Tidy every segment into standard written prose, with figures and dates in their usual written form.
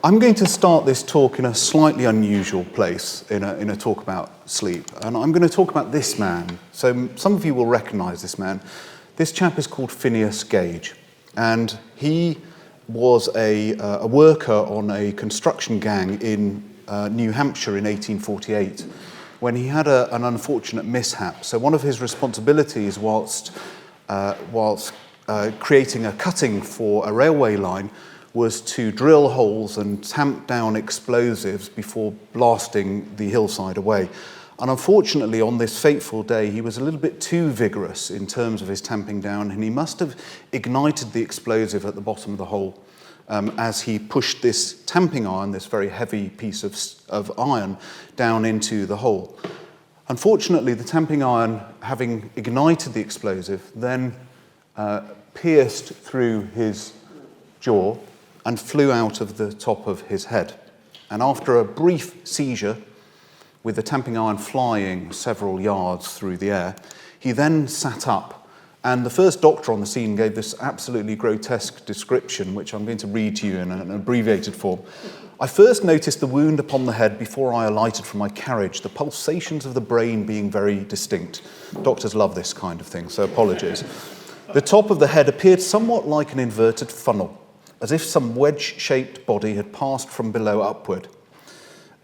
I'm going to start this talk in a slightly unusual place, in a talk about sleep. And I'm going to talk about this man. So some of you will recognize this man. This chap is called Phineas Gage. And he was a worker on a construction gang in New Hampshire in 1848 when he had an unfortunate mishap. So one of his responsibilities whilst creating a cutting for a railway line was to drill holes and tamp down explosives before blasting the hillside away. And unfortunately, on this fateful day, he was a little bit too vigorous in terms of his tamping down, and he must have ignited the explosive at the bottom of the hole as he pushed this tamping iron, this very heavy piece of iron, down into the hole. Unfortunately, the tamping iron, having ignited the explosive, then pierced through his jaw and flew out of the top of his head. And after a brief seizure, with the tamping iron flying several yards through the air, he then sat up. And the first doctor on the scene gave this absolutely grotesque description, which I'm going to read to you in an abbreviated form. I first noticed the wound upon the head before I alighted from my carriage, the pulsations of the brain being very distinct. Doctors love this kind of thing, so apologies. The top of the head appeared somewhat like an inverted funnel, as if some wedge-shaped body had passed from below upward.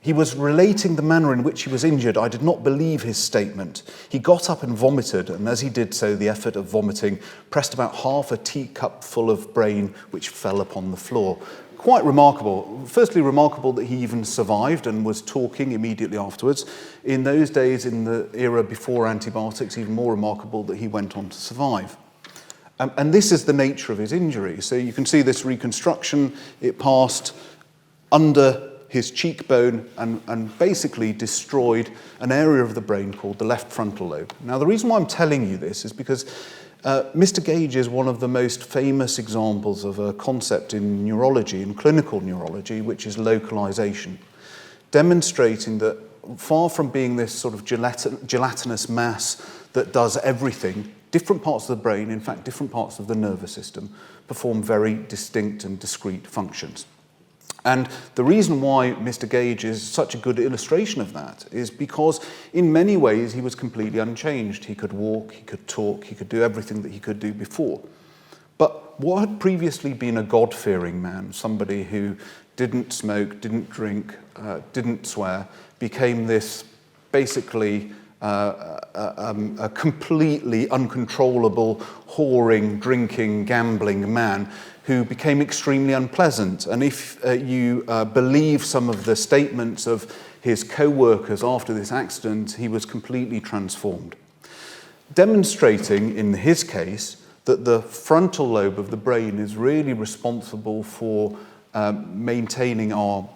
He was relating the manner in which he was injured. I did not believe his statement. He got up and vomited, and as he did so, the effort of vomiting pressed about half a teacup full of brain, which fell upon the floor. Quite remarkable. Firstly, remarkable that he even survived and was talking immediately afterwards. In those days, in the era before antibiotics, even more remarkable that he went on to survive. And this is the nature of his injury. So you can see this reconstruction. It passed under his cheekbone and basically destroyed an area of the brain called the left frontal lobe. Now, the reason why I'm telling you this is because Mr. Gage is one of the most famous examples of a concept in neurology, in clinical neurology, which is localization, demonstrating that far from being this sort of gelatinous mass that does everything, different parts of the brain, in fact, different parts of the nervous system, perform very distinct and discrete functions. And the reason why Mr. Gage is such a good illustration of that is because in many ways he was completely unchanged. He could walk, he could talk, he could do everything that he could do before. But what had previously been a God-fearing man, somebody who didn't smoke, didn't drink, didn't swear, became this basically a completely uncontrollable, whoring, drinking, gambling man who became extremely unpleasant. And if you believe some of the statements of his co-workers after this accident, he was completely transformed. Demonstrating, in his case, that the frontal lobe of the brain is really responsible for maintaining our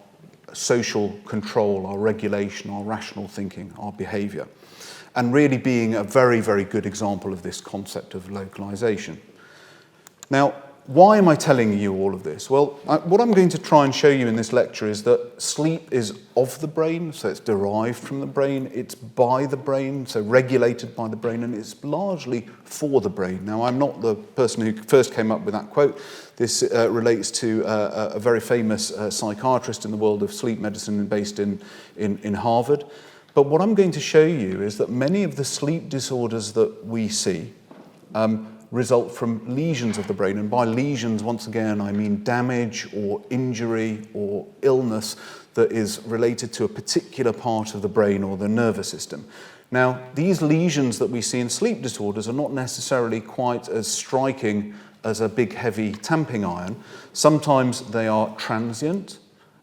social control, our regulation, our rational thinking, our behaviour, and really being a very, very good example of this concept of localization. Now, why am I telling you all of this? Well, what I'm going to try and show you in this lecture is that sleep is of the brain, so it's derived from the brain, it's by the brain, so regulated by the brain, and it's largely for the brain. Now, I'm not the person who first came up with that quote. This relates to a very famous psychiatrist in the world of sleep medicine based in Harvard. But what I'm going to show you is that many of the sleep disorders that we see result from lesions of the brain. And by lesions, once again, I mean damage or injury or illness that is related to a particular part of the brain or the nervous system. Now, these lesions that we see in sleep disorders are not necessarily quite as striking as a big, heavy tamping iron. Sometimes they are transient.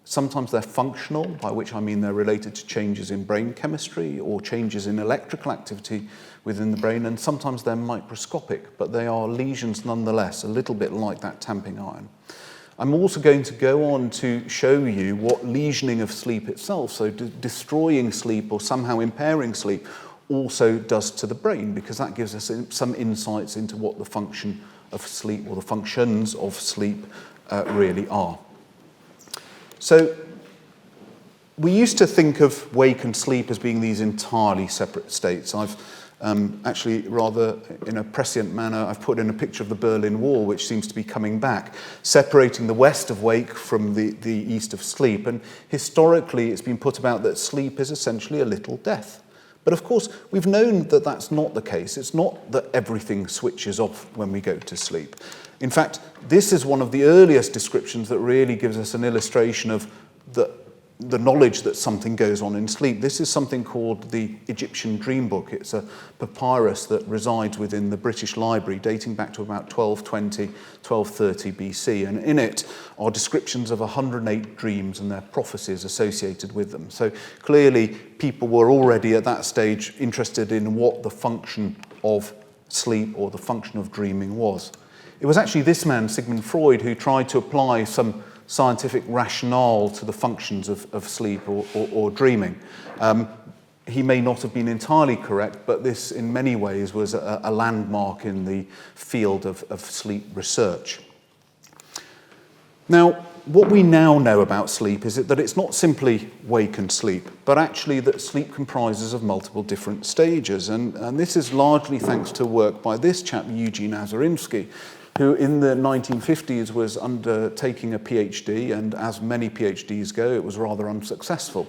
Sometimes they're functional, by which I mean they're related to changes in brain chemistry or changes in electrical activity within the brain, and sometimes they're microscopic, but they are lesions nonetheless, a little bit like that tamping iron. I'm also going to go on to show you what lesioning of sleep itself, so destroying sleep or somehow impairing sleep, also does to the brain, because that gives us some insights into what the function of sleep or the functions of sleep really are. So we used to think of wake and sleep as being these entirely separate states. I've Actually, rather in a prescient manner, I've put in a picture of the Berlin Wall, which seems to be coming back, separating the west of wake from the east of sleep. And historically, it's been put about that sleep is essentially a little death. But of course, we've known that that's not the case. It's not that everything switches off when we go to sleep. In fact, this is one of the earliest descriptions that really gives us an illustration of the knowledge that something goes on in sleep. This is something called the Egyptian Dream Book. It's a papyrus that resides within the British Library, dating back to about 1220, 1230 BC. And in it are descriptions of 108 dreams and their prophecies associated with them. So clearly, people were already at that stage interested in what the function of sleep or the function of dreaming was. It was actually this man, Sigmund Freud, who tried to apply some scientific rationale to the functions of sleep or dreaming. He may not have been entirely correct, but this in many ways was a landmark in the field of sleep research. Now, what we now know about sleep is that it's not simply wake and sleep, but actually that sleep comprises of multiple different stages. And this is largely thanks to work by this chap, Eugene Azarimsky, who in the 1950s was undertaking a PhD, and as many PhDs go, it was rather unsuccessful.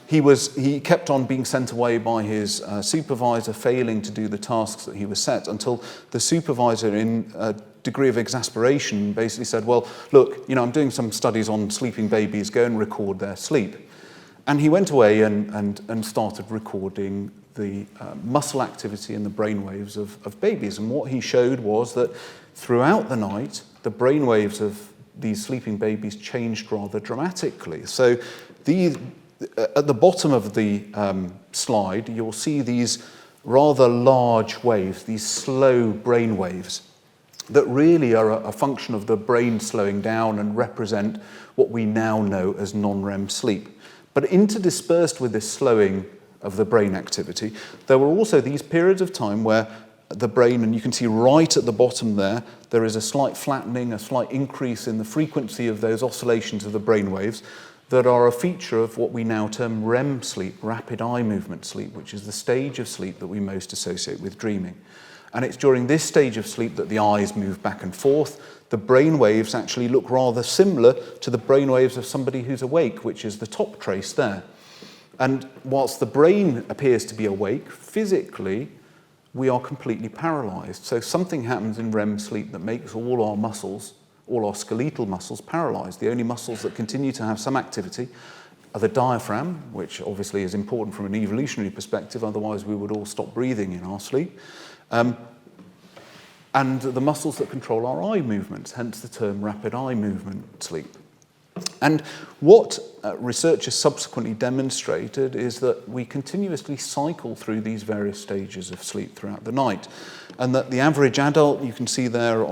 He kept on being sent away by his supervisor, failing to do the tasks that he was set, until the supervisor, in a degree of exasperation, basically said, well, look, I'm doing some studies on sleeping babies, go and record their sleep. And he went away and started recording the muscle activity and the brainwaves of babies. And what he showed was that throughout the night, the brainwaves of these sleeping babies changed rather dramatically. So at the bottom of the slide, you'll see these rather large waves, these slow brain waves, that really are a function of the brain slowing down and represent what we now know as non-REM sleep. But interdispersed with this slowing of the brain activity, there were also these periods of time where the brain, and you can see right at the bottom there is a slight flattening, a slight increase in the frequency of those oscillations of the brain waves that are a feature of what we now term REM sleep, rapid eye movement sleep, which is the stage of sleep that we most associate with dreaming. And it's during this stage of sleep that the eyes move back and forth. The brain waves actually look rather similar to the brain waves of somebody who's awake, which is the top trace there. And whilst the brain appears to be awake, physically, we are completely paralyzed. So something happens in REM sleep that makes all our muscles, all our skeletal muscles, paralyzed. The only muscles that continue to have some activity are the diaphragm, which obviously is important from an evolutionary perspective, otherwise we would all stop breathing in our sleep, and the muscles that control our eye movements, hence the term rapid eye movement sleep. And what researchers subsequently demonstrated is that we continuously cycle through these various stages of sleep throughout the night, and that the average adult, you can see there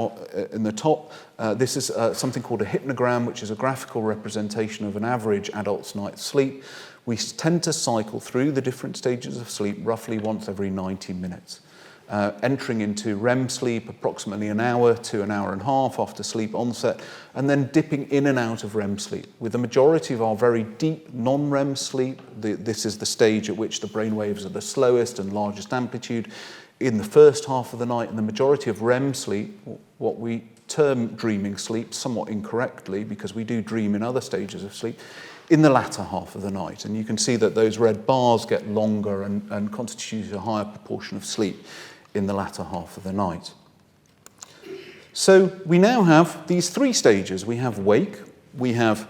in the top, this is something called a hypnogram, which is a graphical representation of an average adult's night's sleep. We tend to cycle through the different stages of sleep roughly once every 90 minutes. Entering into REM sleep approximately an hour to an hour and a half after sleep onset, and then dipping in and out of REM sleep. With the majority of our very deep non-REM sleep, this is the stage at which the brain waves are the slowest and largest amplitude in the first half of the night, and the majority of REM sleep, what we term dreaming sleep, somewhat incorrectly because we do dream in other stages of sleep, in the latter half of the night. And you can see that those red bars get longer and constitute a higher proportion of sleep in the latter half of the night. So we now have these three stages. We have wake, we have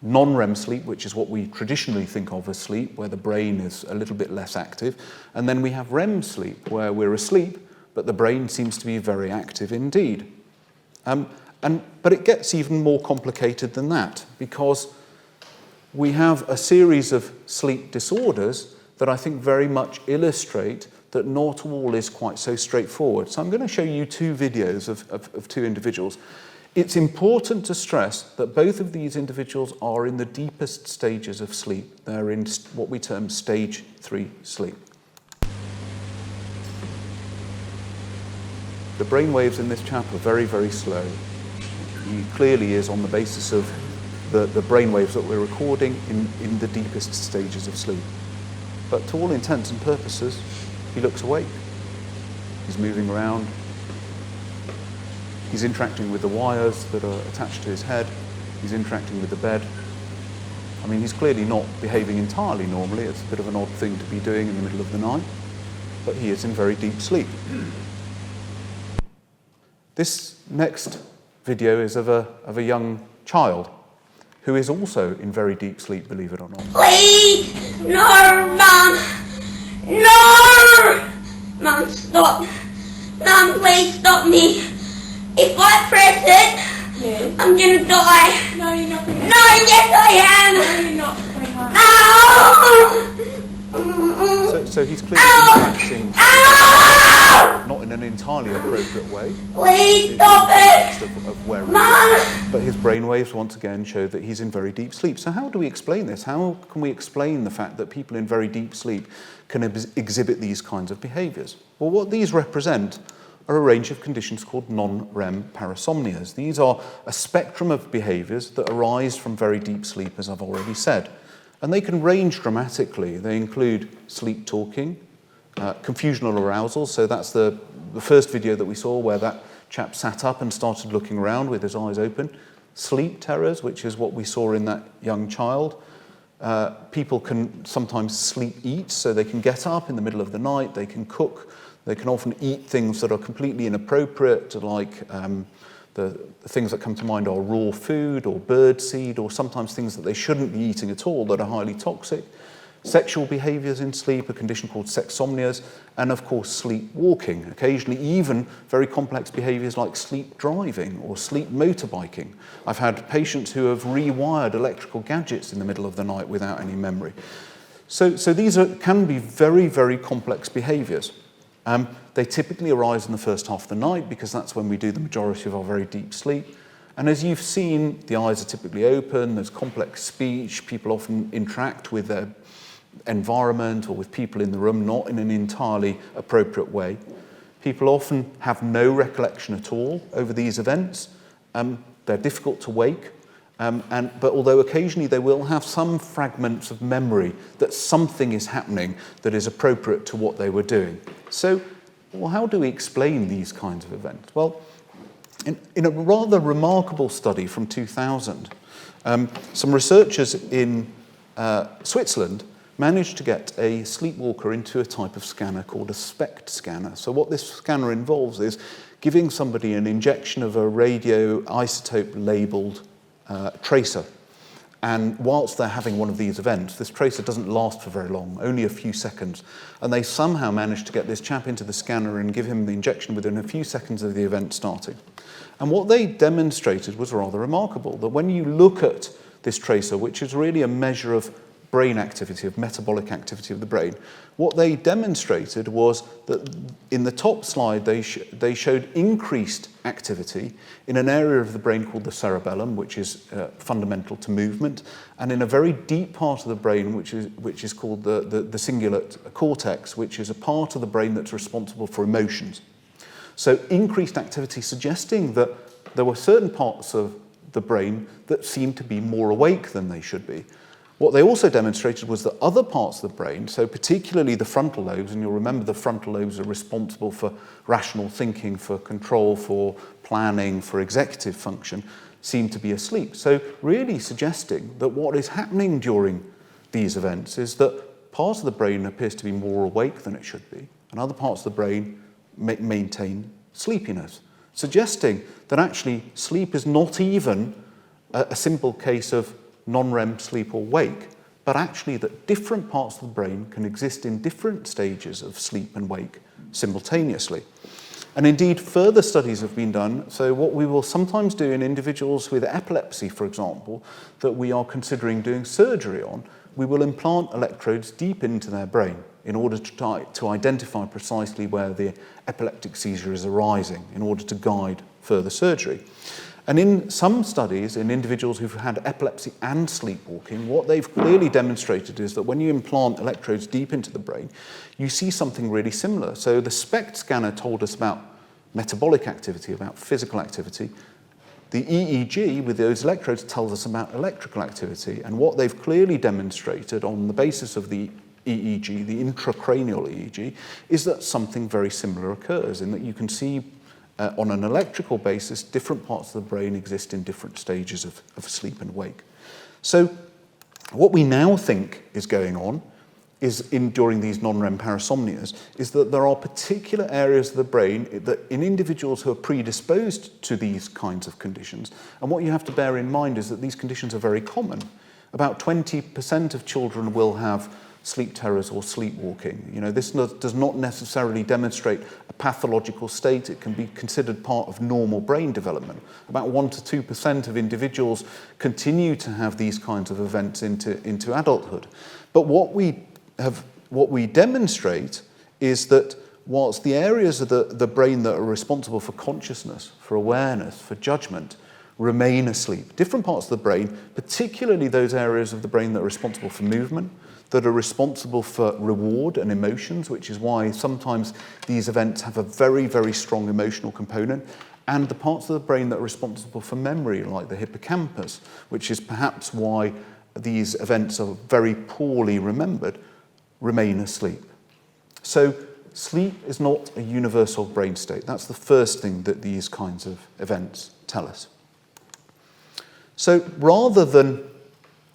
non-REM sleep, which is what we traditionally think of as sleep, where the brain is a little bit less active, and then we have REM sleep, where we're asleep, but the brain seems to be very active indeed. But it gets even more complicated than that, because we have a series of sleep disorders that I think very much illustrate that not all is quite so straightforward. So I'm going to show you two videos of two individuals. It's important to stress that both of these individuals are in the deepest stages of sleep. They're in what we term stage 3 sleep. The brain waves in this chap are very, very slow. He clearly is on the basis of the brain waves that we're recording in the deepest stages of sleep. But to all intents and purposes, he looks awake. He's moving around. He's interacting with the wires that are attached to his head. He's interacting with the bed. I mean, he's clearly not behaving entirely normally. It's a bit of an odd thing to be doing in the middle of the night, but he is in very deep sleep. This next video is of a young child who is also in very deep sleep, believe it or not. Please, no, Mum, no! Mum, stop. Mum, please stop me. If I press it, I'm gonna die. No, you're not going to. No, yes I am. No, you're not going to. So he's clearly interacting not in an entirely appropriate way. Please stop it. Of where he Mum! is. But his brainwaves once again show that he's in very deep sleep. So how do we explain this? How can we explain the fact that people in very deep sleep can exhibit these kinds of behaviours? Well, what these represent are a range of conditions called non-REM parasomnias. These are a spectrum of behaviours that arise from very deep sleep, as I've already said. And they can range dramatically. They include sleep talking, confusional arousal, so that's the first video that we saw where that chap sat up and started looking around with his eyes open. Sleep terrors, which is what we saw in that young child. People can sometimes sleep eat, so they can get up in the middle of the night, they can cook, they can often eat things that are completely inappropriate, like the things that come to mind are raw food or bird seed, or sometimes things that they shouldn't be eating at all that are highly toxic. Sexual behaviours in sleep, a condition called sexsomnias, and of course sleepwalking, occasionally even very complex behaviours like sleep driving or sleep motorbiking. I've had patients who have rewired electrical gadgets in the middle of the night without any memory. So these can be very, very complex behaviours. They typically arise in the first half of the night because that's when we do the majority of our very deep sleep. And as you've seen, the eyes are typically open, there's complex speech, people often interact with their environment or with people in the room, not in an entirely appropriate way. People often have no recollection at all over these events. They're difficult to wake, but although occasionally they will have some fragments of memory that something is happening that is appropriate to what they were doing. So, well, how do we explain these kinds of events? Well, in a rather remarkable study from 2000, some researchers in Switzerland managed to get a sleepwalker into a type of scanner called a SPECT scanner. So what this scanner involves is giving somebody an injection of a radioisotope labelled tracer. And whilst they're having one of these events, this tracer doesn't last for very long, only a few seconds. And they somehow managed to get this chap into the scanner and give him the injection within a few seconds of the event starting. And what they demonstrated was rather remarkable, that when you look at this tracer, which is really a measure of brain activity, of metabolic activity of the brain, what they demonstrated was that in the top slide they showed increased activity in an area of the brain called the cerebellum, which is fundamental to movement, and in a very deep part of the brain which is called the cingulate cortex, which is a part of the brain that's responsible for emotions. So increased activity suggesting that there were certain parts of the brain that seemed to be more awake than they should be. What they also demonstrated was that other parts of the brain, so particularly the frontal lobes, and you'll remember the frontal lobes are responsible for rational thinking, for control, for planning, for executive function, seem to be asleep. So really suggesting that what is happening during these events is that part of the brain appears to be more awake than it should be, and other parts of the brain maintain sleepiness, suggesting that actually sleep is not even a simple case of non-REM sleep or wake, but actually that different parts of the brain can exist in different stages of sleep and wake simultaneously. And indeed, further studies have been done. So what we will sometimes do in individuals with epilepsy, for example, that we are considering doing surgery on, we will implant electrodes deep into their brain in order to identify precisely where the epileptic seizure is arising in order to guide further surgery. And in some studies, in individuals who've had epilepsy and sleepwalking, what they've clearly demonstrated is that when you implant electrodes deep into the brain, you see something really similar. So the SPECT scanner told us about metabolic activity, about physical activity. The EEG with those electrodes tells us about electrical activity. And what they've clearly demonstrated on the basis of the EEG, the intracranial EEG, is that something very similar occurs, in that you can see on an electrical basis, different parts of the brain exist in different stages of sleep and wake. So what we now think is going on is during these non-REM parasomnias is that there are particular areas of the brain that in individuals who are predisposed to these kinds of conditions, and what you have to bear in mind is that these conditions are very common. About 20% of children will have sleep terrors or sleepwalking. You know, this does not necessarily demonstrate a pathological state. It can be considered part of normal brain development. About 1 to 2% of individuals continue to have these kinds of events into adulthood. But what we demonstrate is that whilst the areas of the brain that are responsible for consciousness, for awareness, for judgment, remain asleep. Different parts of the brain, particularly those areas of the brain that are responsible for movement, that are responsible for reward and emotions, which is why sometimes these events have a very, very strong emotional component, and the parts of the brain that are responsible for memory, like the hippocampus, which is perhaps why these events are very poorly remembered, remain asleep. So sleep is not a universal brain state. That's the first thing that these kinds of events tell us. So rather than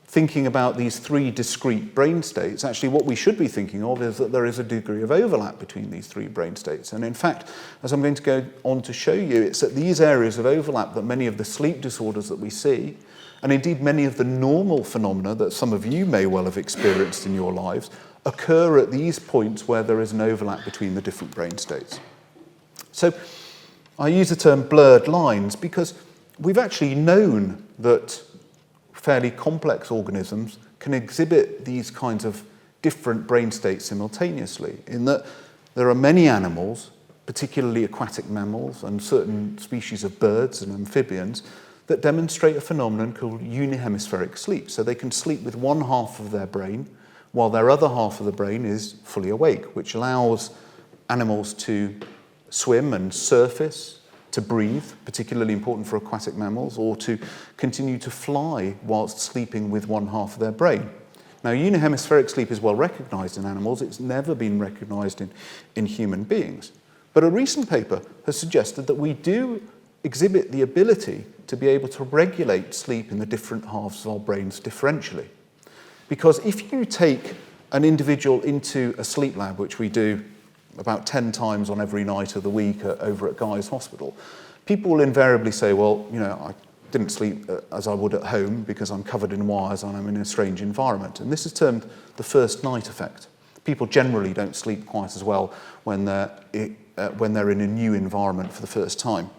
thinking about these three discrete brain states, actually what we should be thinking of is that there is a degree of overlap between these three brain states. And in fact, as I'm going to go on to show you, it's at these areas of overlap that many of the sleep disorders that we see, and indeed many of the normal phenomena that some of you may well have experienced in your lives, occur at these points where there is an overlap between the different brain states. So I use the term blurred lines because we've actually known that fairly complex organisms can exhibit these kinds of different brain states simultaneously, in that there are many animals, particularly aquatic mammals and certain species of birds and amphibians, that demonstrate a phenomenon called unihemispheric sleep. So they can sleep with one half of their brain while their other half of the brain is fully awake, which allows animals to swim and surface, to breathe, particularly important for aquatic mammals, or to continue to fly whilst sleeping with one half of their brain. Now, unihemispheric sleep is well recognized in animals. It's never been recognized in human beings. But a recent paper has suggested that we do exhibit the ability to be able to regulate sleep in the different halves of our brains differentially. Because if you take an individual into a sleep lab, which we do about 10 times on every night of the week over at Guy's Hospital, people will invariably say, well, you know, I didn't sleep as I would at home because I'm covered in wires and I'm in a strange environment. And this is termed the first night effect. People generally don't sleep quite as well when they're in a new environment for the first time.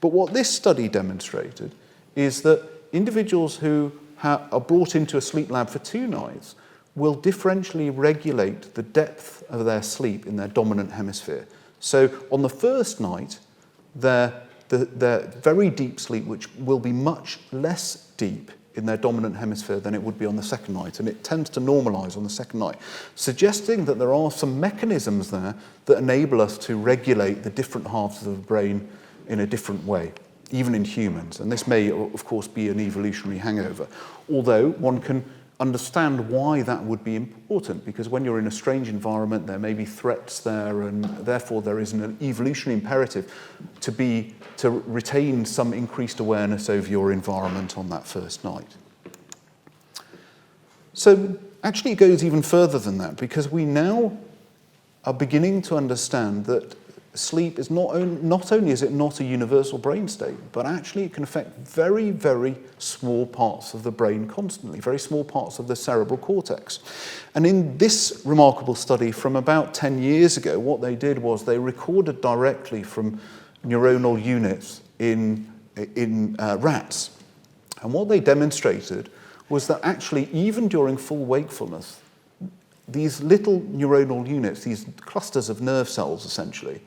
But what this study demonstrated is that individuals who are brought into a sleep lab for 2 nights will differentially regulate the depth of their sleep in their dominant hemisphere. So on the first night, their very deep sleep, which will be much less deep in their dominant hemisphere than it would be on the second night, and it tends to normalize on the second night, suggesting that there are some mechanisms there that enable us to regulate the different halves of the brain in a different way, even in humans. And this may, of course, be an evolutionary hangover, although one can understand why that would be important, because when you're in a strange environment, there may be threats there, and therefore there is an evolutionary imperative to retain some increased awareness over your environment on that first night. So actually it goes even further than that, because we now are beginning to understand that sleep is not only is it not a universal brain state, but actually it can affect very, very small parts of the brain constantly, very small parts of the cerebral cortex. And in this remarkable study from about 10 years ago, what they did was they recorded directly from neuronal units in rats. And what they demonstrated was that actually even during full wakefulness, these little neuronal units, these clusters of nerve cells essentially,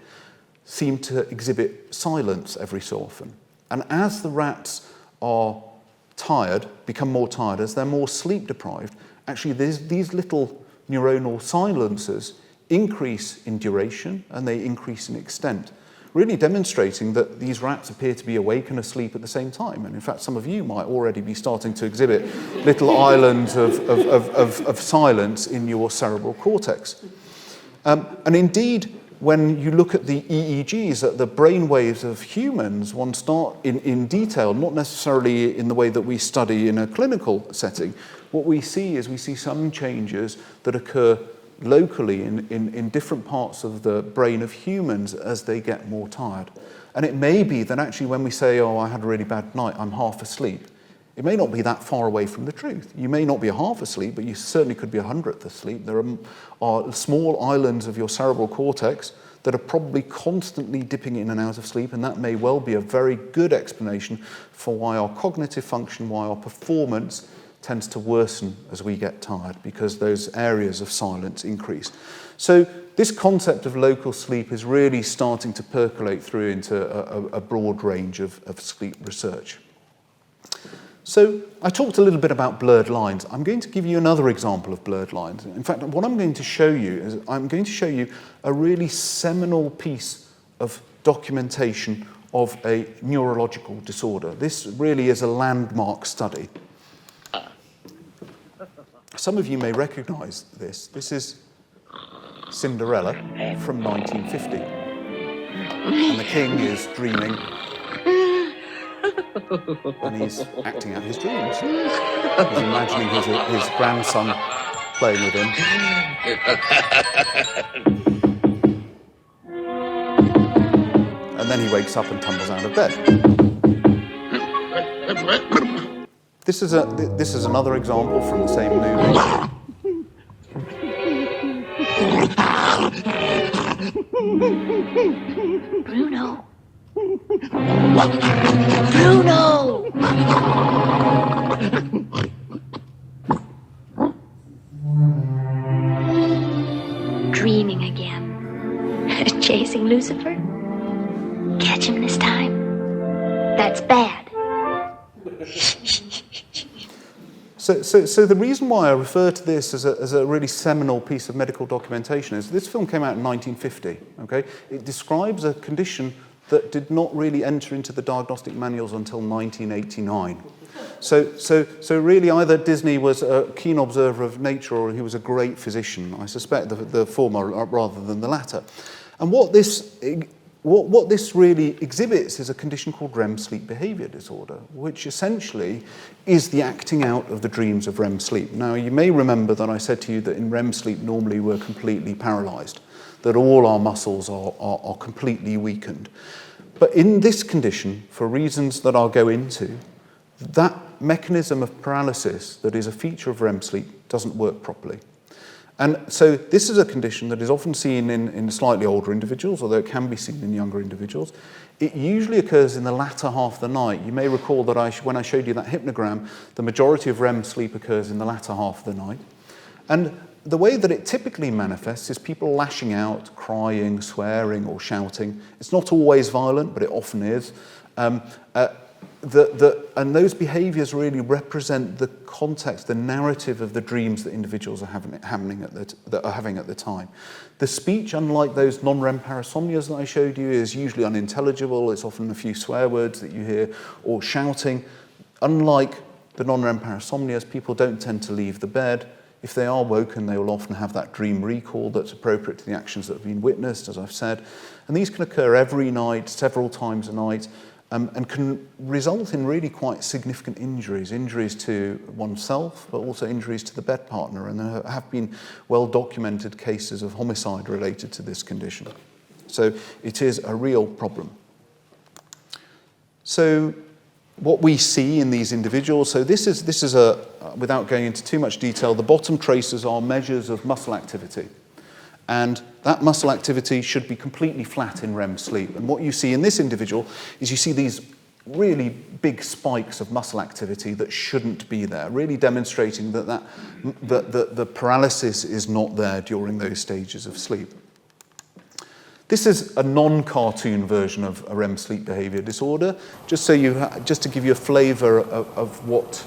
seem to exhibit silence every so often. And as the rats are tired, become more tired, as they're more sleep deprived, actually these little neuronal silencers increase in duration and they increase in extent, really demonstrating that these rats appear to be awake and asleep at the same time. And in fact, some of you might already be starting to exhibit little islands of silence in your cerebral cortex. And indeed, when you look at the EEGs, at the brain waves of humans, one start in detail, not necessarily in the way that we study in a clinical setting. What we see is we see some changes that occur locally in different parts of the brain of humans as they get more tired. And it may be that actually when we say, oh, I had a really bad night, I'm half asleep, it may not be that far away from the truth. You may not be half asleep, but you certainly could be 100th asleep. There are small islands of your cerebral cortex that are probably constantly dipping in and out of sleep, and that may well be a very good explanation for why our cognitive function, why our performance tends to worsen as we get tired, because those areas of silence increase. So this concept of local sleep is really starting to percolate through into a broad range of sleep research. So I talked a little bit about blurred lines. I'm going to give you another example of blurred lines. In fact, what I'm going to show you is I'm going to show you a really seminal piece of documentation of a neurological disorder. This really is a landmark study. Some of you may recognize this. This is Cinderella from 1950. And the king is dreaming, and he's acting out his dreams. He's imagining his grandson playing with him. And then he wakes up and tumbles out of bed. This is another example from the same movie. Bruno. Bruno! Dreaming again. Chasing Lucifer? Catch him this time. That's bad. So the reason why I refer to this as a really seminal piece of medical documentation is this film came out in 1950, okay? It describes a condition that did not really enter into the diagnostic manuals until 1989. So really either Disney was a keen observer of nature or he was a great physician. I suspect the former rather than the latter. And what this really exhibits is a condition called REM sleep behaviour disorder, which essentially is the acting out of the dreams of REM sleep. Now, you may remember that I said to you that in REM sleep normally we're completely paralysed, that all our muscles are completely weakened. But in this condition, for reasons that I'll go into, that mechanism of paralysis that is a feature of REM sleep doesn't work properly. And so this is a condition that is often seen in slightly older individuals, although it can be seen in younger individuals. It usually occurs in the latter half of the night. You may recall that when I showed you that hypnogram, the majority of REM sleep occurs in the latter half of the night. And the way that it typically manifests is people lashing out, crying, swearing, or shouting. It's not always violent, but it often is. And those behaviours really represent the context, the narrative of the dreams that individuals are having at the time. The speech, unlike those non-REM parasomnias that I showed you, is usually unintelligible. It's often a few swear words that you hear, or shouting. Unlike the non-REM parasomnias, people don't tend to leave the bed. If they are woken, they will often have that dream recall that's appropriate to the actions that have been witnessed, as I've said. And these can occur every night, several times a night, and can result in really quite significant injuries to oneself, but also injuries to the bed partner. And there have been well-documented cases of homicide related to this condition. So it is a real problem. So what we see in these individuals, so this is without going into too much detail, the bottom traces are measures of muscle activity. And that muscle activity should be completely flat in REM sleep. And what you see in this individual is you see these really big spikes of muscle activity that shouldn't be there, really demonstrating that the paralysis is not there during those stages of sleep. This is a non-cartoon version of a REM sleep behaviour disorder, just to give you a flavour of what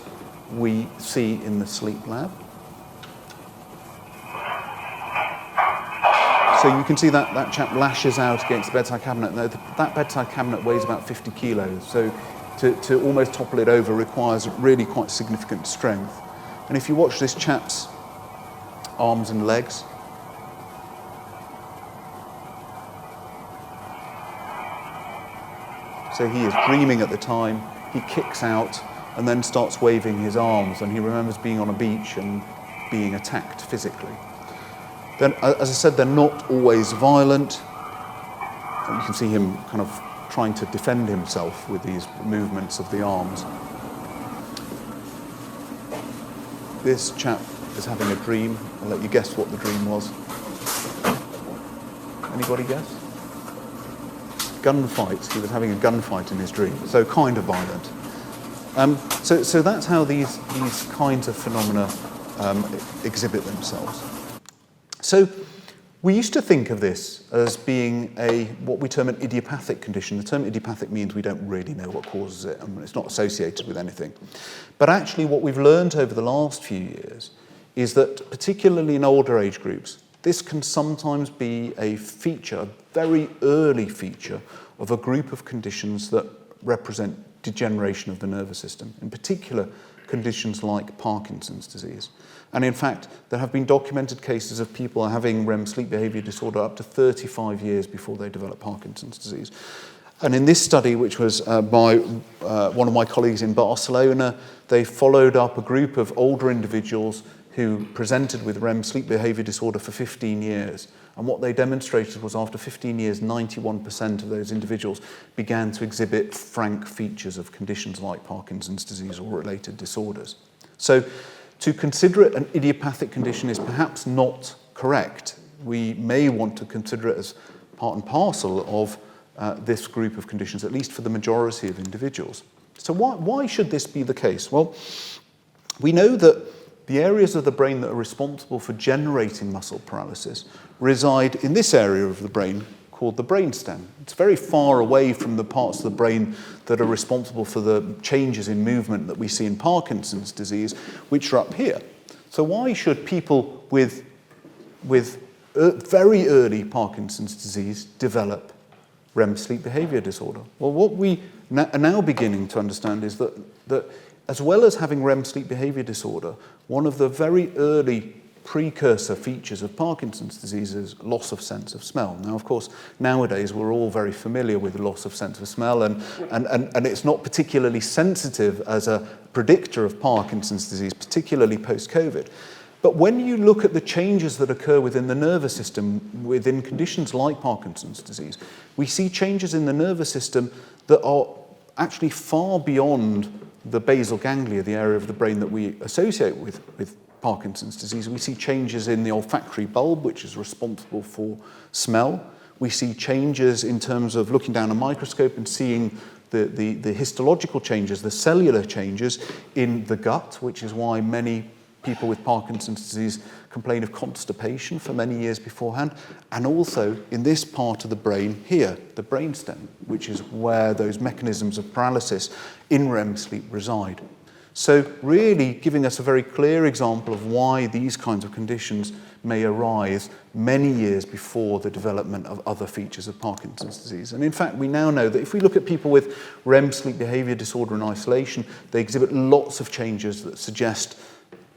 we see in the sleep lab. So you can see that chap lashes out against the bedside cabinet. Now, that bedside cabinet weighs about 50 kilos, so to almost topple it over requires really quite significant strength. And if you watch this chap's arms and legs, so he is dreaming at the time, he kicks out and then starts waving his arms, and he remembers being on a beach and being attacked physically. Then, as I said, they're not always violent. And you can see him kind of trying to defend himself with these movements of the arms. This chap is having a dream. I'll let you guess what the dream was. Anybody guess? Gunfights. He was having a gunfight in his dream, so kind of violent. So that's how these kinds of phenomena exhibit themselves. So we used to think of this as being what we term an idiopathic condition. The term idiopathic means we don't really know what causes it, and it's not associated with anything. But actually what we've learned over the last few years is that, particularly in older age groups, this can sometimes be a feature, a very early feature, of a group of conditions that represent degeneration of the nervous system, in particular conditions like Parkinson's disease. And in fact, there have been documented cases of people having REM sleep behaviour disorder up to 35 years before they develop Parkinson's disease. And in this study, which was by one of my colleagues in Barcelona, they followed up a group of older individuals who presented with REM sleep behaviour disorder for 15 years. And what they demonstrated was after 15 years, 91% of those individuals began to exhibit frank features of conditions like Parkinson's disease or related disorders. So to consider it an idiopathic condition is perhaps not correct. We may want to consider it as part and parcel of this group of conditions, at least for the majority of individuals. So why should this be the case? Well, we know that the areas of the brain that are responsible for generating muscle paralysis reside in this area of the brain called the brainstem. It's very far away from the parts of the brain that are responsible for the changes in movement that we see in Parkinson's disease, which are up here. So why should people with very early Parkinson's disease develop REM sleep behaviour disorder? Well, what we are now beginning to understand is that as well as having REM sleep behaviour disorder, one of the very early precursor features of Parkinson's disease is loss of sense of smell. Now, of course, nowadays we're all very familiar with loss of sense of smell, and it's not particularly sensitive as a predictor of Parkinson's disease, particularly post-COVID. But when you look at the changes that occur within the nervous system within conditions like Parkinson's disease, we see changes in the nervous system that are actually far beyond the basal ganglia, the area of the brain that we associate with Parkinson's disease. We see changes in the olfactory bulb, which is responsible for smell. We see changes in terms of looking down a microscope and seeing the histological changes, the cellular changes in the gut, which is why many people with Parkinson's disease complain of constipation for many years beforehand, and also in this part of the brain here, the brainstem, which is where those mechanisms of paralysis in REM sleep reside. So really giving us a very clear example of why these kinds of conditions may arise many years before the development of other features of Parkinson's disease. And in fact, we now know that if we look at people with REM sleep behaviour disorder in isolation, they exhibit lots of changes that suggest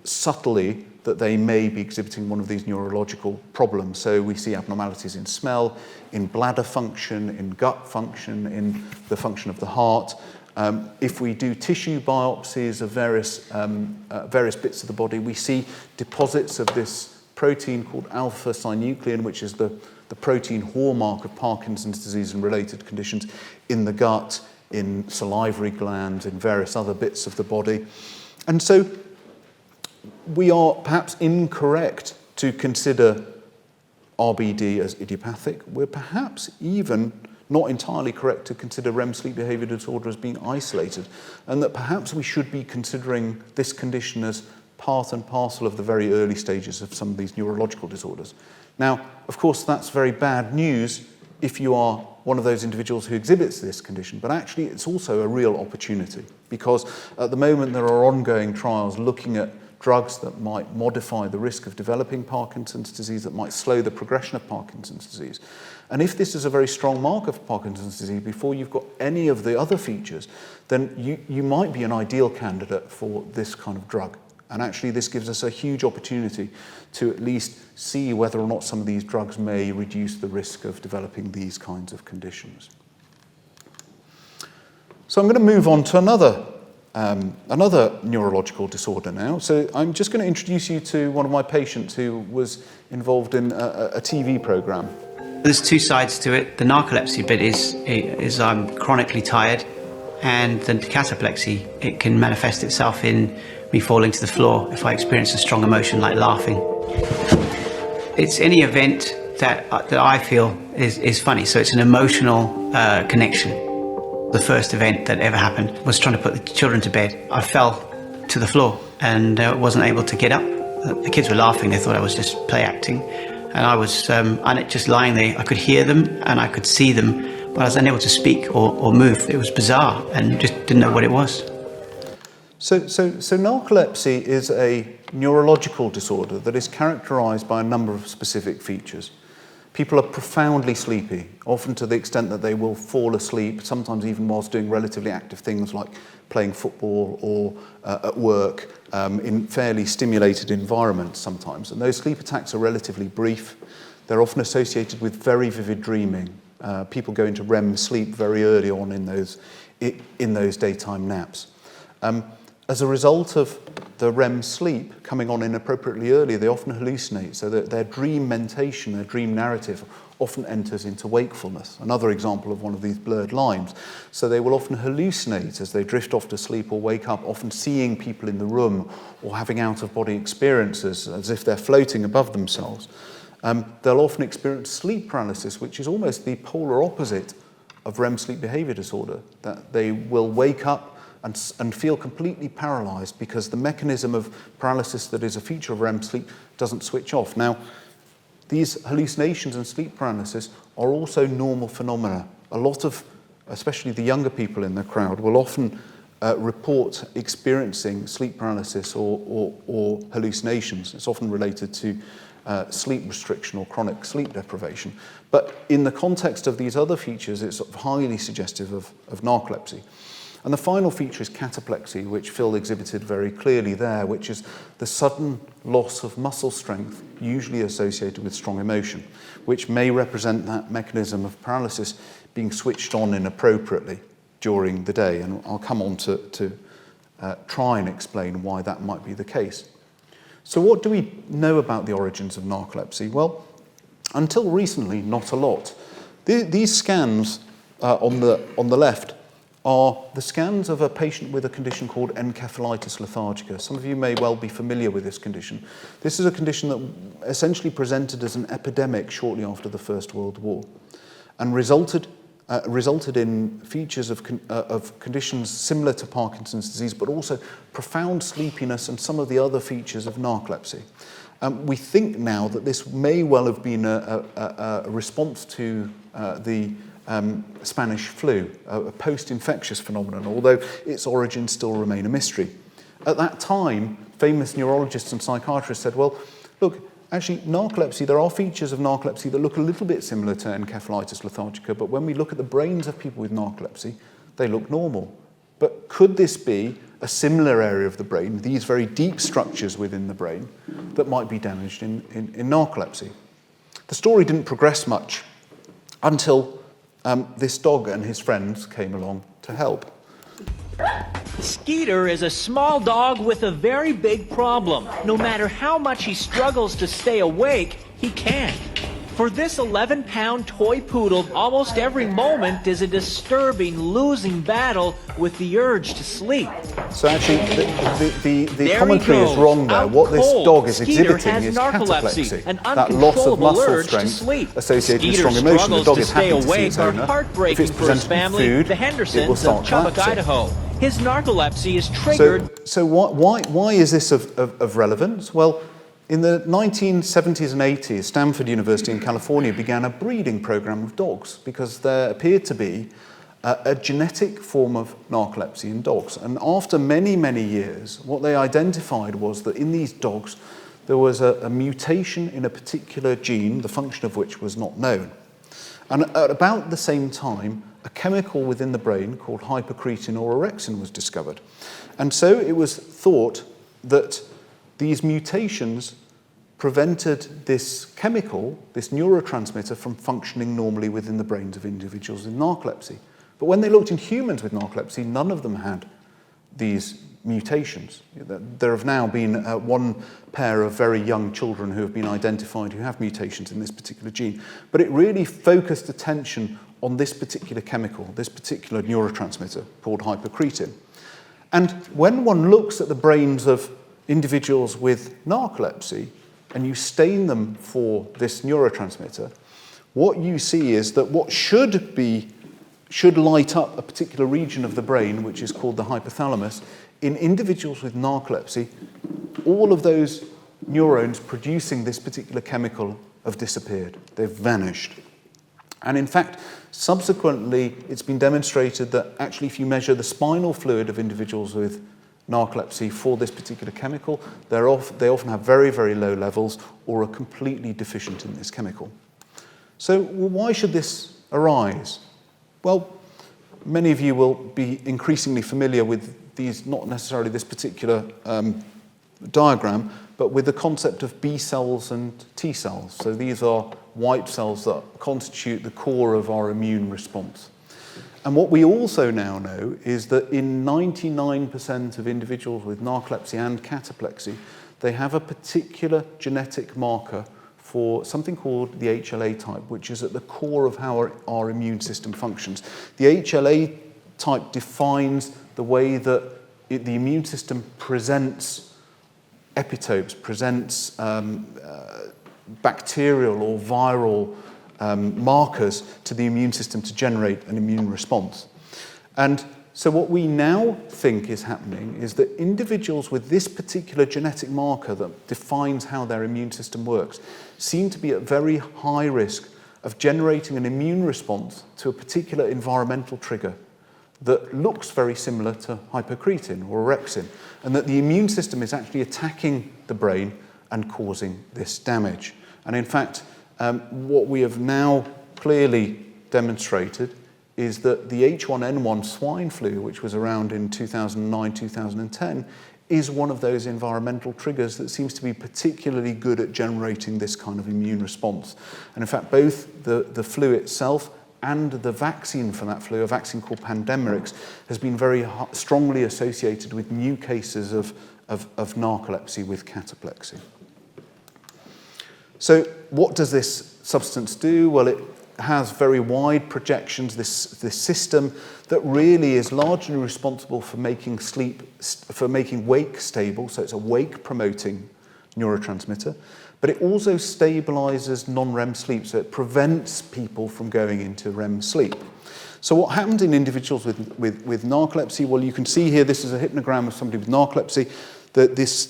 subtly that they may be exhibiting one of these neurological problems. So we see abnormalities in smell, in bladder function, in gut function, in the function of the heart. If we do tissue biopsies of various bits of the body, we see deposits of this protein called alpha-synuclein, which is the protein hallmark of Parkinson's disease and related conditions, in the gut, in salivary glands, in various other bits of the body. And so we are perhaps incorrect to consider RBD as idiopathic. We're perhaps even not entirely correct to consider REM sleep behaviour disorder as being isolated, and that perhaps we should be considering this condition as part and parcel of the very early stages of some of these neurological disorders. Now, of course, that's very bad news if you are one of those individuals who exhibits this condition, but actually it's also a real opportunity, because at the moment there are ongoing trials looking at drugs that might modify the risk of developing Parkinson's disease, that might slow the progression of Parkinson's disease. And if this is a very strong marker for Parkinson's disease, before you've got any of the other features, then you might be an ideal candidate for this kind of drug. And actually this gives us a huge opportunity to at least see whether or not some of these drugs may reduce the risk of developing these kinds of conditions. So I'm going to move on to another neurological disorder now. So I'm just going to introduce you to one of my patients who was involved in a TV program. There's two sides to it. The narcolepsy bit is I'm chronically tired, and the cataplexy, it can manifest itself in me falling to the floor if I experience a strong emotion like laughing. It's any event that I feel is funny, so it's an emotional connection. The first event that ever happened was trying to put the children to bed. I fell to the floor and wasn't able to get up. The kids were laughing, they thought I was just play acting. And I was just lying there. I could hear them and I could see them, but I was unable to speak or move. It was bizarre and just didn't know what it was. So narcolepsy is a neurological disorder that is characterized by a number of specific features. People are profoundly sleepy, often to the extent that they will fall asleep, sometimes even whilst doing relatively active things like playing football or at work, in fairly stimulated environments sometimes. And those sleep attacks are relatively brief. They're often associated with very vivid dreaming. People go into REM sleep very early on in those daytime naps. As a result of the REM sleep coming on inappropriately early, they often hallucinate, so that their dream mentation, their dream narrative, often enters into wakefulness. Another example of one of these blurred lines. So they will often hallucinate as they drift off to sleep or wake up, often seeing people in the room or having out-of-body experiences as if they're floating above themselves. They'll often experience sleep paralysis, which is almost the polar opposite of REM sleep behaviour disorder, that they will wake up and feel completely paralysed because the mechanism of paralysis that is a feature of REM sleep doesn't switch off. Now, these hallucinations and sleep paralysis are also normal phenomena. A lot of, especially the younger people in the crowd, will often report experiencing sleep paralysis or hallucinations. It's often related to sleep restriction or chronic sleep deprivation. But in the context of these other features, it's sort of highly suggestive of narcolepsy. And the final feature is cataplexy, which Phil exhibited very clearly there, which is the sudden loss of muscle strength, usually associated with strong emotion, which may represent that mechanism of paralysis being switched on inappropriately during the day. And I'll come on to try and explain why that might be the case. So what do we know about the origins of narcolepsy? Well, until recently, not a lot. These scans on the left are the scans of a patient with a condition called encephalitis lethargica. Some of you may well be familiar with this condition. This is a condition that essentially presented as an epidemic shortly after the First World War and resulted in features of conditions similar to Parkinson's disease, but also profound sleepiness and some of the other features of narcolepsy. We think now that this may well have been a response to the Spanish flu, a post-infectious phenomenon, although its origins still remain a mystery. At that time, famous neurologists and psychiatrists said, well, look, actually, narcolepsy, there are features of narcolepsy that look a little bit similar to encephalitis lethargica, but when we look at the brains of people with narcolepsy, they look normal. But could this be a similar area of the brain, these very deep structures within the brain, that might be damaged in narcolepsy? The story didn't progress much until this dog and his friends came along to help. Skeeter is a small dog with a very big problem. No matter how much he struggles to stay awake, he can't. For this 11-pound toy poodle, almost every moment is a disturbing, losing battle with the urge to sleep. So actually, the commentary is wrong there. What this dog is exhibiting is cataplexy, that loss of muscle strength associated with strong emotion. The dog is happy to see its owner. If it's presented with food, it will start collapsing. His narcolepsy is triggered. So why is this of relevance? Well, in the 1970s and 80s, Stanford University in California began a breeding program of dogs because there appeared to be a genetic form of narcolepsy in dogs. And after many, many years, what they identified was that in these dogs, there was a mutation in a particular gene, the function of which was not known. And at about the same time, a chemical within the brain called hypocretin or orexin was discovered. And so it was thought that these mutations prevented this chemical, this neurotransmitter, from functioning normally within the brains of individuals with narcolepsy. But when they looked in humans with narcolepsy, none of them had these mutations. There have now been one pair of very young children who have been identified who have mutations in this particular gene. But it really focused attention on this particular chemical, this particular neurotransmitter called hypocretin. And when one looks at the brains of individuals with narcolepsy and you stain them for this neurotransmitter, what you see is that what should light up a particular region of the brain, which is called the hypothalamus, in individuals with narcolepsy, all of those neurons producing this particular chemical have disappeared. They've vanished. And in fact, subsequently, it's been demonstrated that actually if you measure the spinal fluid of individuals with narcolepsy for this particular chemical, they often have very, very low levels or are completely deficient in this chemical. So why should this arise? Well, many of you will be increasingly familiar with these, not necessarily this particular diagram, but with the concept of B cells and T cells. So these are white cells that constitute the core of our immune response. And what we also now know is that in 99% of individuals with narcolepsy and cataplexy, they have a particular genetic marker for something called the HLA type, which is at the core of how our immune system functions. The HLA type defines the way that the immune system presents epitopes, presents bacterial or viral markers to the immune system to generate an immune response. And so what we now think is happening is that individuals with this particular genetic marker that defines how their immune system works seem to be at very high risk of generating an immune response to a particular environmental trigger that looks very similar to hypocretin or orexin, and that the immune system is actually attacking the brain and causing this damage. And in fact, what we have now clearly demonstrated is that the H1N1 swine flu, which was around in 2009, 2010, is one of those environmental triggers that seems to be particularly good at generating this kind of immune response. And in fact, both the flu itself and the vaccine for that flu, a vaccine called Pandemrix, has been very strongly associated with new cases of narcolepsy with cataplexy. So what does this substance do? Well, it has very wide projections, this system that really is largely responsible for making wake stable, so it's a wake-promoting neurotransmitter, but it also stabilizes non-REM sleep, so it prevents people from going into REM sleep. So what happens in individuals with narcolepsy? Well, you can see here, this is a hypnogram of somebody with narcolepsy, that this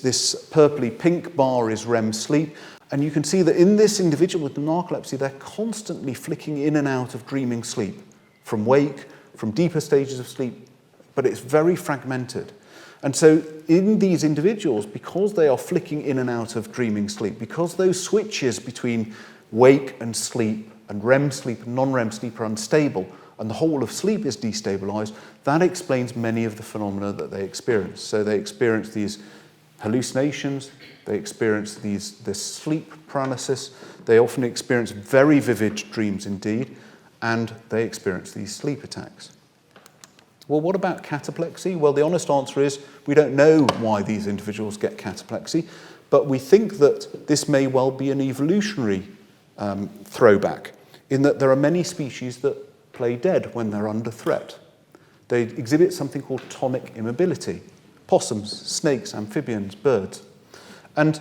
purpley pink bar is REM sleep. And you can see that in this individual with the narcolepsy, they're constantly flicking in and out of dreaming sleep, from wake, from deeper stages of sleep, but it's very fragmented. And so in these individuals, because they are flicking in and out of dreaming sleep, because those switches between wake and sleep and REM sleep and non-REM sleep are unstable, and the whole of sleep is destabilized, that explains many of the phenomena that they experience. So they experience these hallucinations, they experience this sleep paralysis, they often experience very vivid dreams indeed, and they experience these sleep attacks. Well, what about cataplexy? Well, the honest answer is we don't know why these individuals get cataplexy, but we think that this may well be an evolutionary throwback, in that there are many species that play dead when they're under threat. They exhibit something called tonic immobility. Possums, snakes, amphibians, birds. And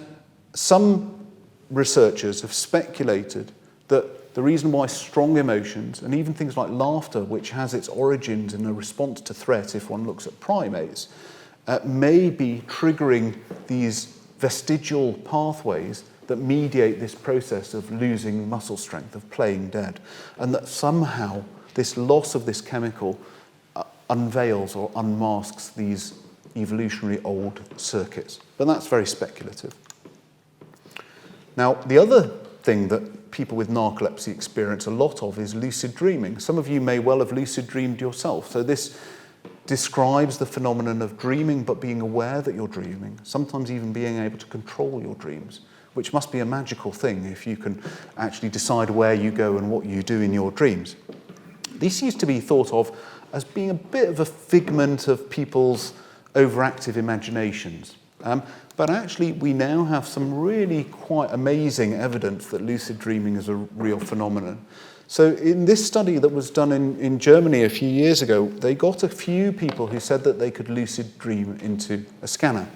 some researchers have speculated that the reason why strong emotions, and even things like laughter, which has its origins in a response to threat if one looks at primates, may be triggering these vestigial pathways that mediate this process of losing muscle strength, of playing dead. And that somehow this loss of this chemical unveils or unmasks these evolutionary old circuits. But that's very speculative. Now, the other thing that people with narcolepsy experience a lot of is lucid dreaming. Some of you may well have lucid dreamed yourself. So this describes the phenomenon of dreaming but being aware that you're dreaming, sometimes even being able to control your dreams, which must be a magical thing if you can actually decide where you go and what you do in your dreams. This used to be thought of as being a bit of a figment of people's overactive imaginations. But actually, we now have some really quite amazing evidence that lucid dreaming is a real phenomenon. So in this study that was done in Germany a few years ago, they got a few people who said that they could lucid dream into a scanner.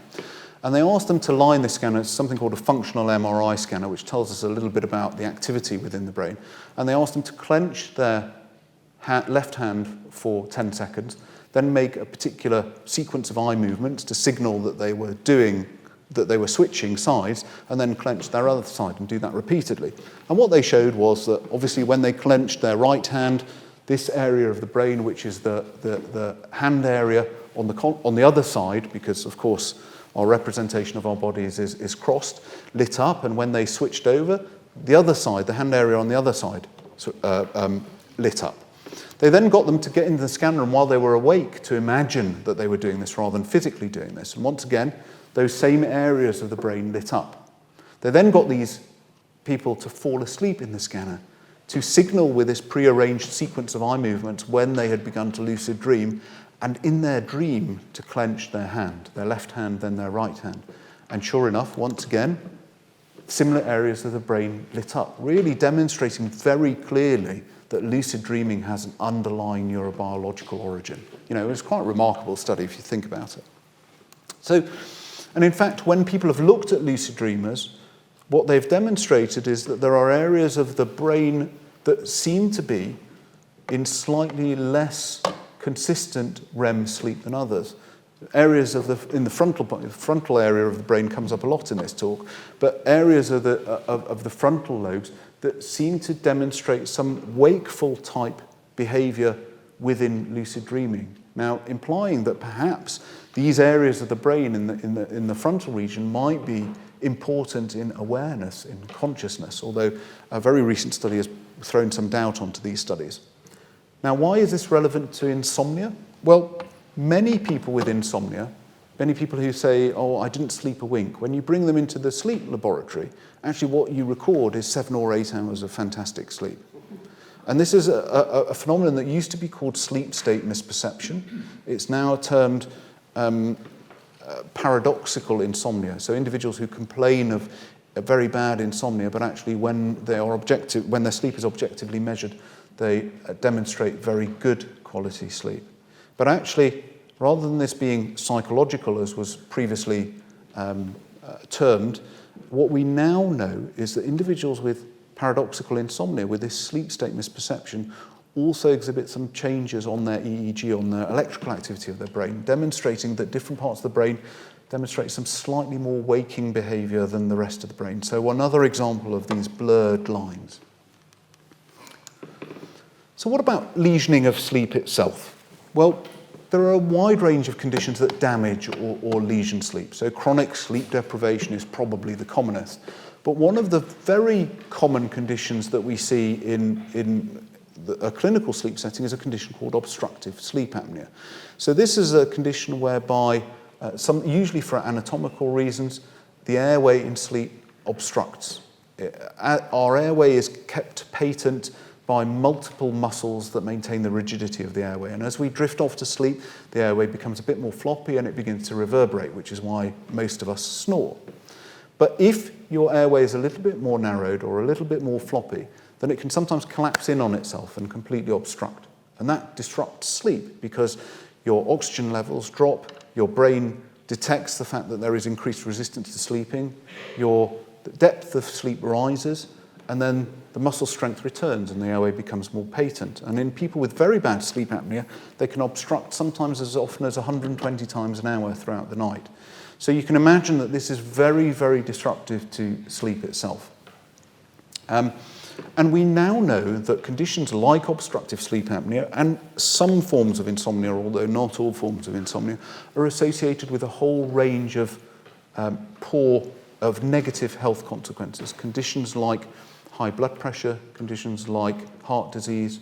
And they asked them to lie in the scanner. It's something called a functional MRI scanner, which tells us a little bit about the activity within the brain. And they asked them to clench their left hand for 10 seconds, then make a particular sequence of eye movements to signal that they were switching sides, and then clench their other side and do that repeatedly. And what they showed was that obviously when they clenched their right hand, this area of the brain, which is the hand area on the other side, because of course our representation of our bodies is crossed, lit up, and when they switched over, the other side, the hand area on the other side, lit up. They then got them to get into the scanner, and while they were awake, to imagine that they were doing this rather than physically doing this. And once again, those same areas of the brain lit up. They then got these people to fall asleep in the scanner, to signal with this prearranged sequence of eye movements when they had begun to lucid dream, and in their dream to clench their hand, their left hand, then their right hand. And sure enough, once again, similar areas of the brain lit up, really demonstrating very clearly that lucid dreaming has an underlying neurobiological origin. You know, it's quite a remarkable study if you think about it. So, and in fact, when people have looked at lucid dreamers, what they've demonstrated is that there are areas of the brain that seem to be in slightly less consistent REM sleep than others. Areas in the frontal area of the brain comes up a lot in this talk, but areas of the frontal lobes that seem to demonstrate some wakeful type behavior within lucid dreaming. Now, implying that perhaps these areas of the brain in the frontal region might be important in awareness, in consciousness, although a very recent study has thrown some doubt onto these studies. Now, why is this relevant to insomnia? Well, many people with insomnia, many people who say, oh, I didn't sleep a wink, when you bring them into the sleep laboratory, actually what you record is 7 or 8 hours of fantastic sleep. And this is a phenomenon that used to be called sleep state misperception. It's now termed paradoxical insomnia. So individuals who complain of a very bad insomnia, but actually when their sleep is objectively measured, they demonstrate very good quality sleep. But actually, rather than this being psychological, as was previously termed, what we now know is that individuals with paradoxical insomnia, with this sleep state misperception, also exhibit some changes on their EEG, on the electrical activity of their brain, demonstrating that different parts of the brain demonstrate some slightly more waking behavior than the rest of the brain. So another example of these blurred lines. So what about lesioning of sleep itself? Well, there are a wide range of conditions that damage or lesion sleep. So chronic sleep deprivation is probably the commonest. But one of the very common conditions that we see in a clinical sleep setting is a condition called obstructive sleep apnea. So this is a condition whereby, usually for anatomical reasons, the airway in sleep obstructs. Our airway is kept patent by multiple muscles that maintain the rigidity of the airway. And as we drift off to sleep, the airway becomes a bit more floppy and it begins to reverberate, which is why most of us snore. But if your airway is a little bit more narrowed or a little bit more floppy, then it can sometimes collapse in on itself and completely obstruct. And that disrupts sleep because your oxygen levels drop, your brain detects the fact that there is increased resistance to sleeping, your depth of sleep rises, and then the muscle strength returns and the airway becomes more patent. And in people with very bad sleep apnea, they can obstruct sometimes as often as 120 times an hour throughout the night. So you can imagine that this is very, very disruptive to sleep itself. And we now know that conditions like obstructive sleep apnea and some forms of insomnia, although not all forms of insomnia, are associated with a whole range of negative health consequences. Conditions like high blood pressure, conditions like heart disease,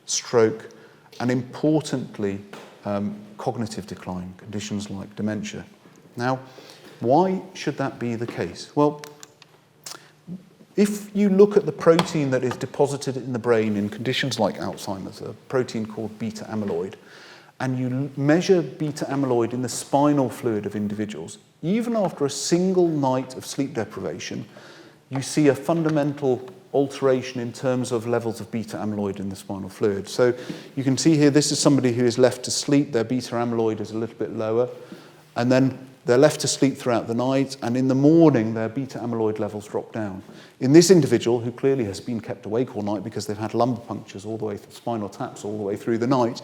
stroke, and importantly, cognitive decline, conditions like dementia. Now, why should that be the case? Well, if you look at the protein that is deposited in the brain in conditions like Alzheimer's, a protein called beta amyloid, and you measure beta amyloid in the spinal fluid of individuals, even after a single night of sleep deprivation, you see a fundamental alteration in terms of levels of beta amyloid in the spinal fluid. So you can see here, this is somebody who is left to sleep, their beta amyloid is a little bit lower, and then they're left to sleep throughout the night, and in the morning, their beta amyloid levels drop down. In this individual, who clearly has been kept awake all night because they've had lumbar punctures all the way, spinal taps all the way through the night,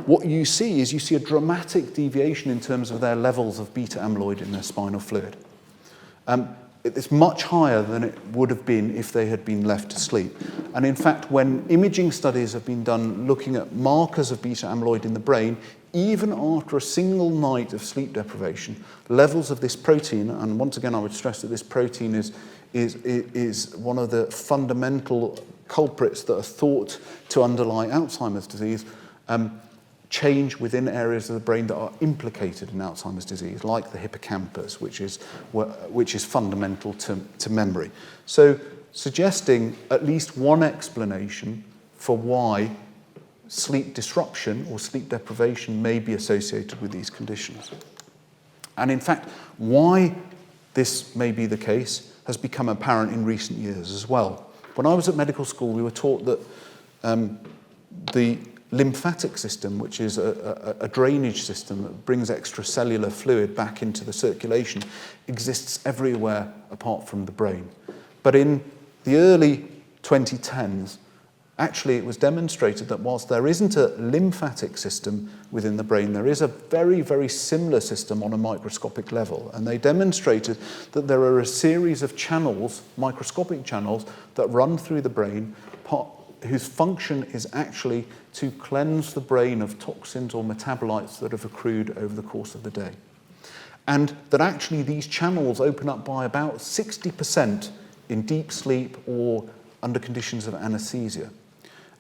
what you see is you see a dramatic deviation in terms of their levels of beta amyloid in their spinal fluid. It's much higher than it would have been if they had been left to sleep. And in fact, when imaging studies have been done looking at markers of beta amyloid in the brain, even after a single night of sleep deprivation, levels of this protein, and once again I would stress that this protein is one of the fundamental culprits that are thought to underlie Alzheimer's disease, change within areas of the brain that are implicated in Alzheimer's disease, like the hippocampus, which is fundamental to memory. So suggesting at least one explanation for why sleep disruption or sleep deprivation may be associated with these conditions. And in fact, why this may be the case has become apparent in recent years as well. When I was at medical school, we were taught that the lymphatic system, which is a drainage system that brings extracellular fluid back into the circulation, exists everywhere apart from the brain. But in the early 2010s, actually it was demonstrated that whilst there isn't a lymphatic system within the brain, there is a very, very similar system on a microscopic level. And they demonstrated that there are a series of channels, microscopic channels, that run through the brain, whose function is actually to cleanse the brain of toxins or metabolites that have accrued over the course of the day. And that actually these channels open up by about 60% in deep sleep or under conditions of anesthesia.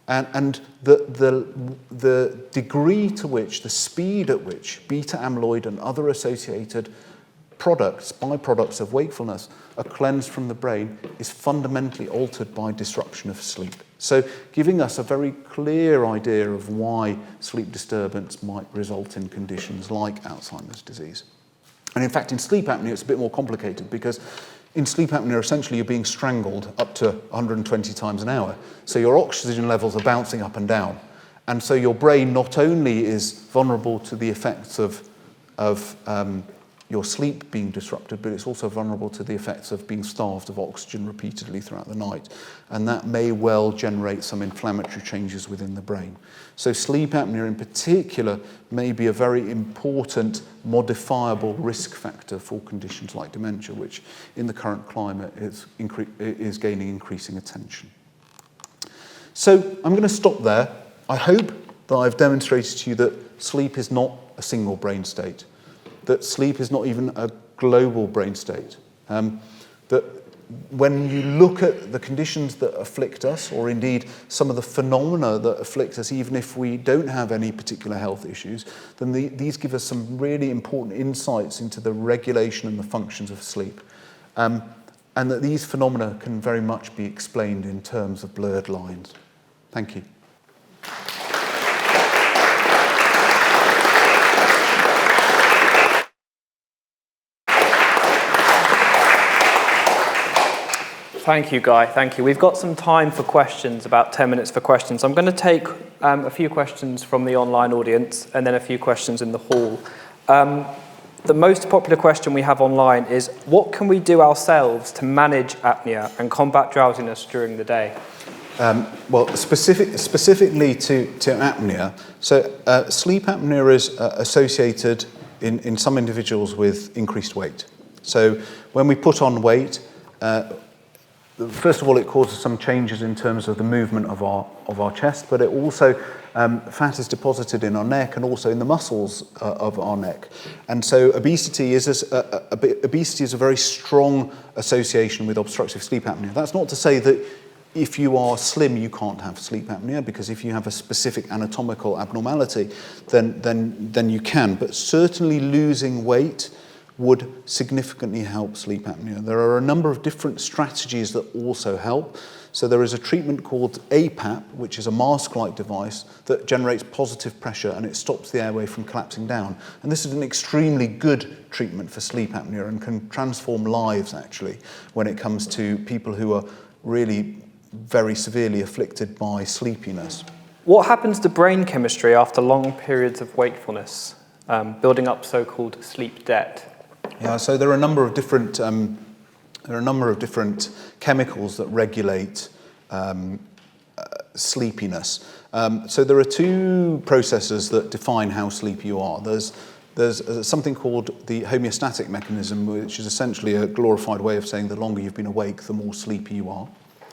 And the degree to which, the speed at which beta amyloid and other associated byproducts of wakefulness are cleansed from the brain is fundamentally altered by disruption of sleep. So giving us a very clear idea of why sleep disturbance might result in conditions like Alzheimer's disease. And in fact, in sleep apnea, it's a bit more complicated because in sleep apnea, essentially you're being strangled up to 120 times an hour. So your oxygen levels are bouncing up and down. And so your brain not only is vulnerable to the effects of your sleep being disrupted, but it's also vulnerable to the effects of being starved of oxygen repeatedly throughout the night. And that may well generate some inflammatory changes within the brain. So sleep apnea in particular may be a very important modifiable risk factor for conditions like dementia, which in the current climate is gaining increasing attention. So I'm going to stop there. I hope that I've demonstrated to you that sleep is not a single brain state, that sleep is not even a global brain state, that when you look at the conditions that afflict us, or indeed some of the phenomena that afflict us, even if we don't have any particular health issues, then these give us some really important insights into the regulation and the functions of sleep. And that these phenomena can very much be explained in terms of blurred lines. Thank you. Thank you, Guy. Thank you. We've got some time for questions, about 10 minutes for questions. I'm going to take a few questions from the online audience and then a few questions in the hall. The most popular question we have online is, what can we do ourselves to manage apnea and combat drowsiness during the day? Well, specifically to apnea, so sleep apnea is associated in some individuals with increased weight. So when we put on weight, first of all, it causes some changes in terms of the movement of our chest, but it also, fat is deposited in our neck and also in the muscles of our neck. And so obesity is a very strong association with obstructive sleep apnea. That's not to say that if you are slim, you can't have sleep apnea, because if you have a specific anatomical abnormality, then you can. But certainly losing weight would significantly help sleep apnea. There are a number of different strategies that also help. So there is a treatment called APAP, which is a mask-like device that generates positive pressure and it stops the airway from collapsing down. And this is an extremely good treatment for sleep apnea and can transform lives, actually, when it comes to people who are really very severely afflicted by sleepiness. What happens to brain chemistry after long periods of wakefulness, building up so-called sleep debt? Yeah, so there are a number of different chemicals that regulate sleepiness. So there are two processes that define how sleepy you are. There's something called the homeostatic mechanism, which is essentially a glorified way of saying the longer you've been awake, the more sleepy you are.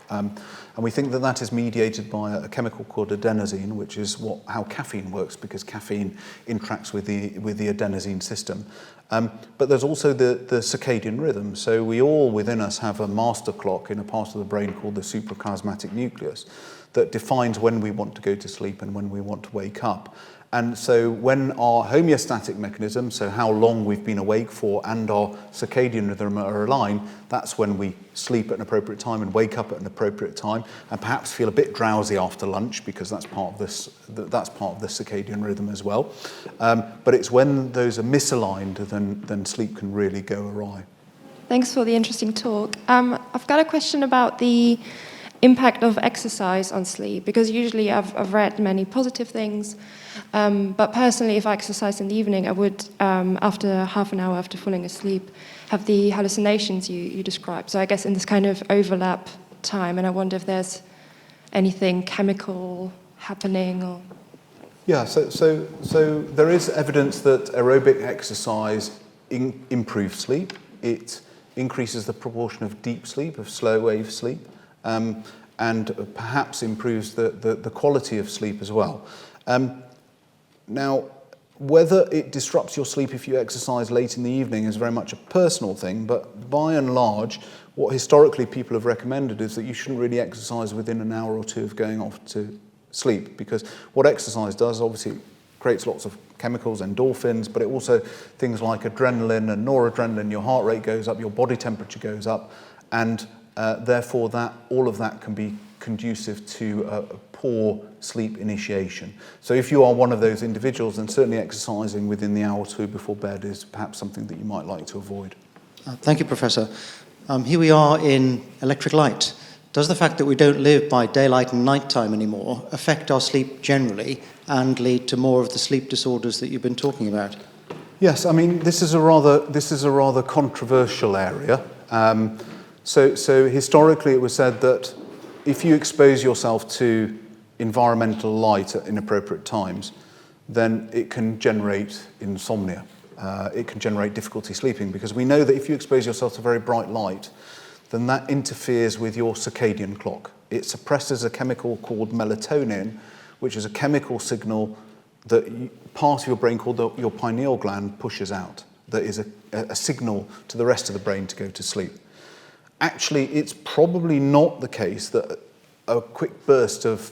And we think that is mediated by a chemical called adenosine, which is how caffeine works, because caffeine interacts with the adenosine system. But there's also the circadian rhythm. So we all within us have a master clock in a part of the brain called the suprachiasmatic nucleus that defines when we want to go to sleep and when we want to wake up. And so when our homeostatic mechanism, so how long we've been awake for, and our circadian rhythm are aligned, that's when we sleep at an appropriate time and wake up at an appropriate time, and perhaps feel a bit drowsy after lunch, because that's part of the circadian rhythm as well. But it's when those are misaligned, then sleep can really go awry. Thanks for the interesting talk. I've got a question about the impact of exercise on sleep, because usually I've read many positive things, but personally, if I exercise in the evening, I would, after half an hour after falling asleep, have the hallucinations you described. So I guess in this kind of overlap time, and I wonder if there's anything chemical happening or... Yeah, so there is evidence that aerobic exercise improves sleep. It increases the proportion of deep sleep, of slow wave sleep, and perhaps improves the quality of sleep as well. Now, whether it disrupts your sleep if you exercise late in the evening is very much a personal thing, but by and large, what historically people have recommended is that you shouldn't really exercise within an hour or two of going off to sleep, because what exercise does, obviously, creates lots of chemicals, endorphins, but it also things like adrenaline and noradrenaline, your heart rate goes up, your body temperature goes up, and therefore all of that can be conducive to a poor sleep initiation. So if you are one of those individuals, then certainly exercising within the hour or two before bed is perhaps something that you might like to avoid. Thank you, Professor. Here we are in electric light. Does the fact that we don't live by daylight and nighttime anymore affect our sleep generally and lead to more of the sleep disorders that you've been talking about? Yes, I mean, this is a rather controversial area. So historically it was said that if you expose yourself to environmental light at inappropriate times, then it can generate insomnia. It can generate difficulty sleeping, because we know that if you expose yourself to very bright light, then that interferes with your circadian clock. It suppresses a chemical called melatonin, which is a chemical signal that part of your brain called your pineal gland pushes out. That is a signal to the rest of the brain to go to sleep. Actually, it's probably not the case that a quick burst of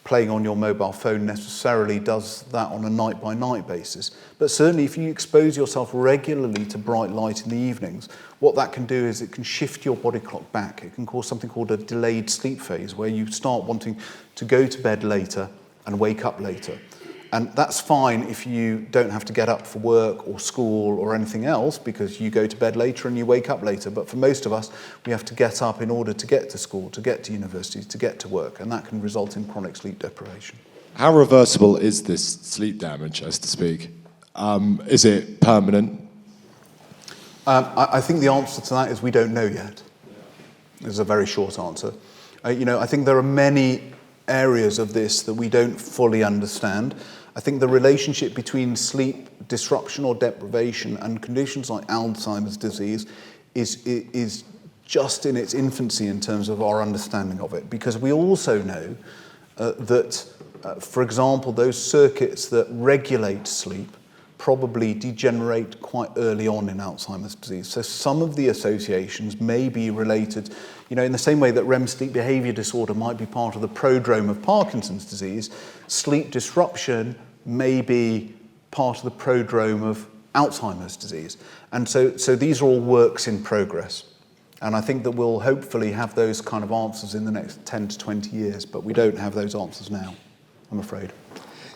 playing on your mobile phone necessarily does that on a night-by-night basis. But certainly if you expose yourself regularly to bright light in the evenings, what that can do is it can shift your body clock back. It can cause something called a delayed sleep phase, where you start wanting to go to bed later and wake up later. And that's fine if you don't have to get up for work or school or anything else, because you go to bed later and you wake up later. But for most of us, we have to get up in order to get to school, to get to university, to get to work, and that can result in chronic sleep deprivation. How reversible is this sleep damage, as to speak? Is it permanent? I think the answer to that is we don't know yet. Is a very short answer. I think there are many areas of this that we don't fully understand. I think the relationship between sleep disruption or deprivation and conditions like Alzheimer's disease is just in its infancy in terms of our understanding of it, because we also know that, for example, those circuits that regulate sleep probably degenerate quite early on in Alzheimer's disease. So some of the associations may be related, in the same way that REM sleep behaviour disorder might be part of the prodrome of Parkinson's disease, sleep disruption may be part of the prodrome of Alzheimer's disease. And so these are all works in progress. And I think that we'll hopefully have those kind of answers in the next 10 to 20 years, but we don't have those answers now, I'm afraid.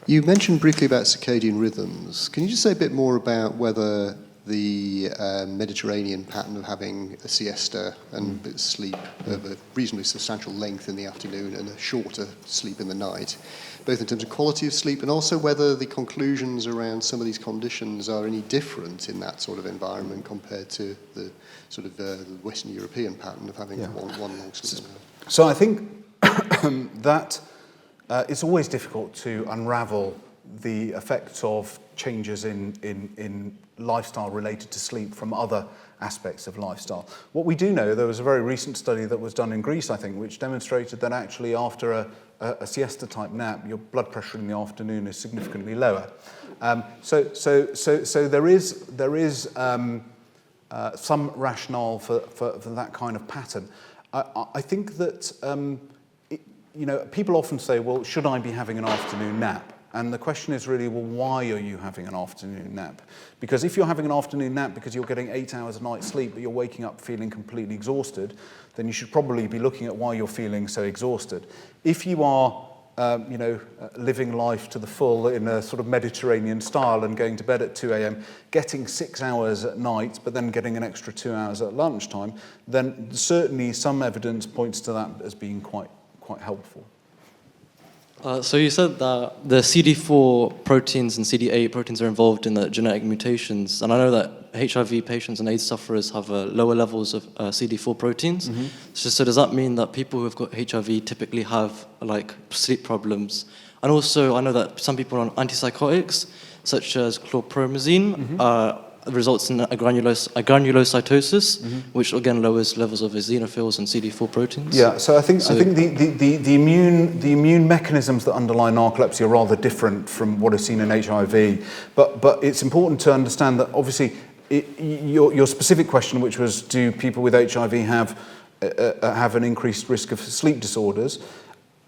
You mentioned briefly about circadian rhythms. Can you just say a bit more about whether the Mediterranean pattern of having a siesta and sleep of a reasonably substantial length in the afternoon and a shorter sleep in the night, both in terms of quality of sleep and also whether the conclusions around some of these conditions are any different in that sort of environment compared to the sort of the Western European pattern of having one long sleep? So I think that it's always difficult to unravel the effects of changes in lifestyle related to sleep from other aspects of lifestyle. What we do know, there was a very recent study that was done in Greece, I think, which demonstrated that actually after a siesta-type nap, your blood pressure in the afternoon is significantly lower. So there is some rationale for that kind of pattern. I think that people often say, well, should I be having an afternoon nap? And the question is really, well, why are you having an afternoon nap? Because if you're having an afternoon nap because you're getting 8 hours a night sleep, but you're waking up feeling completely exhausted, then you should probably be looking at why you're feeling so exhausted. If you are, living life to the full in a sort of Mediterranean style and going to bed at 2 a.m., getting 6 hours at night, but then getting an extra 2 hours at lunchtime, then certainly some evidence points to that as being quite helpful. So you said that the CD4 proteins and CD8 proteins are involved in the genetic mutations, and I know that HIV patients and AIDS sufferers have lower levels of CD4 proteins. Mm-hmm. So does that mean that people who have got HIV typically have sleep problems? And also, I know that some people are on antipsychotics, such as chlorpromazine, results in a granulocytosis, which again lowers levels of eosinophils and CD4 proteins. Yeah, so I think the immune mechanisms that underlie narcolepsy are rather different from what is seen in HIV. But it's important to understand that obviously your specific question, which was, do people with HIV have an increased risk of sleep disorders?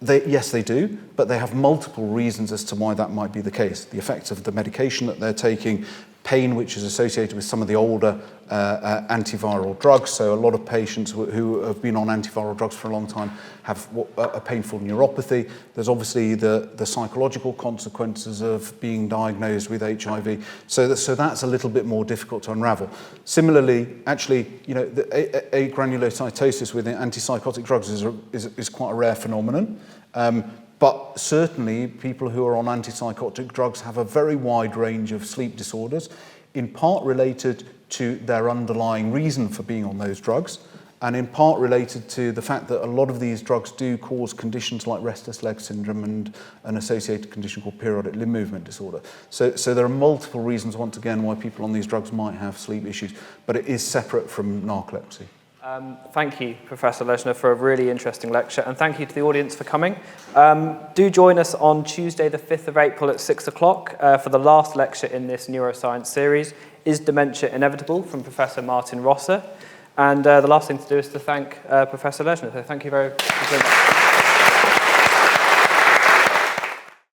Yes, they do, but they have multiple reasons as to why that might be the case. The effects of the medication that they're taking, pain which is associated with some of the older antiviral drugs. So a lot of patients who have been on antiviral drugs for a long time have a painful neuropathy. There's obviously the psychological consequences of being diagnosed with HIV. So that's a little bit more difficult to unravel. Similarly, actually, the agranulocytosis with antipsychotic drugs is quite a rare phenomenon. But certainly, people who are on antipsychotic drugs have a very wide range of sleep disorders, in part related to their underlying reason for being on those drugs, and in part related to the fact that a lot of these drugs do cause conditions like restless leg syndrome and an associated condition called periodic limb movement disorder. So there are multiple reasons, once again, why people on these drugs might have sleep issues, but it is separate from narcolepsy. Thank you, Professor Leschziner, for a really interesting lecture, and thank you to the audience for coming. Do join us on Tuesday, the 5th of April at 6 o'clock for the last lecture in this neuroscience series, Is Dementia Inevitable?, from Professor Martin Rosser. And the last thing to do is to thank Professor Leschziner. So thank you very much.